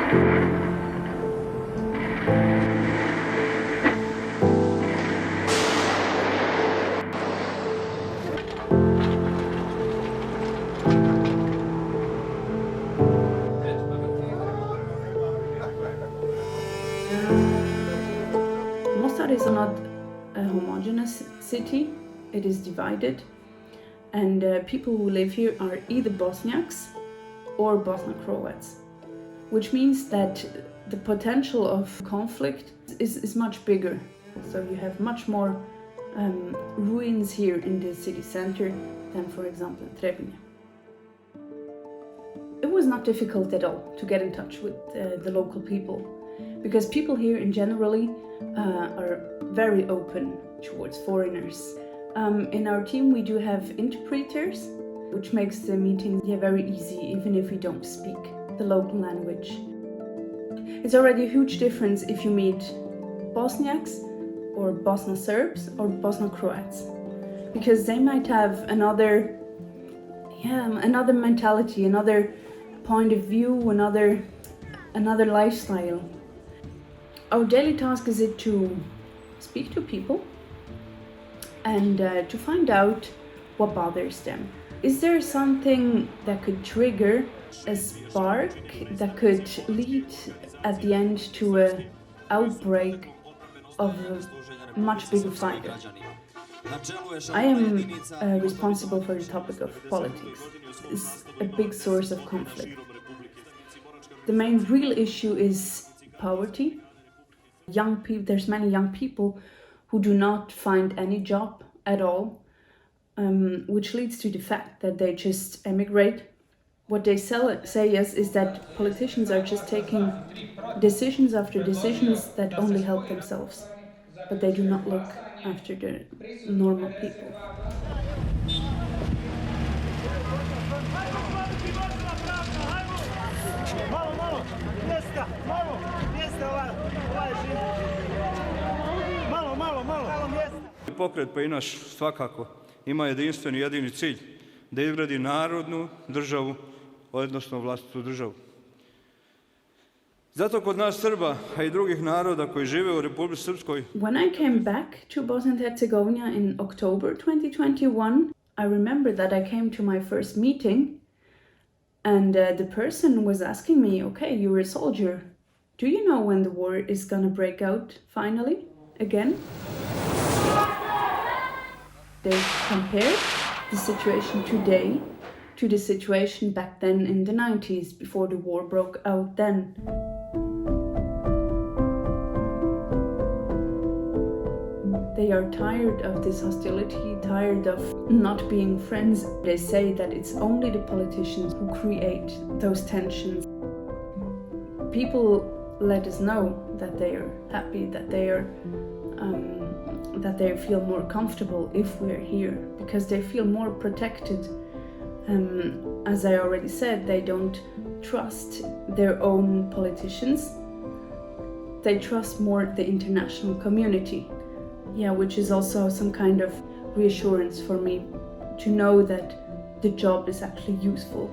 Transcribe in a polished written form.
Mostar is not a homogeneous city, it is divided, and people who live here are either Bosniaks or Bosniak Croats, which means that the potential of conflict is much bigger. So you have much more ruins here in the city center than, for example, in Trebinje. It was not difficult at all to get in touch with the local people, because people here in generally are very open towards foreigners. In our team we do have interpreters, which makes the meeting very easy, even if we don't speak the local language. It's already a huge difference if you meet Bosniaks or Bosna Serbs or Bosna Croats, because they might have another mentality, another point of view, another lifestyle. Our daily task is to speak to people and to find out what bothers them. Is there something that could trigger a spark that could lead at the end to an outbreak of a much bigger fight? I am responsible for the topic of politics. It's a big source of conflict. The main real issue is poverty. There's many young people who do not find any job at all, which leads to the fact that they just emigrate. What they say is that politicians are just taking decisions after decisions that only help themselves, but they do not look after the normal people. Pokret, pa i naš svakako, ima jedinstveni jedini cilj, da izgradi narodnu državu, odnosno vlastitu državu. Zato kod nas Srba, a i drugih naroda koji žive u Republici Srpskoj. When I came back to Bosnia and Herzegovina in October 2021, I remember that I came to my first meeting and the person was asking me, okay, you're a soldier. Do you know when the war is gonna break out finally again? They compared the situation today to the situation back then in the 90s, before the war broke out then. They are tired of this hostility, tired of not being friends. They say that it's only the politicians who create those tensions. People let us know that they are happy, that they feel more comfortable if we're here, because they feel more protected. As I already said, they don't trust their own politicians. They trust more the international community. Yeah, which is also some kind of reassurance for me to know that the job is actually useful.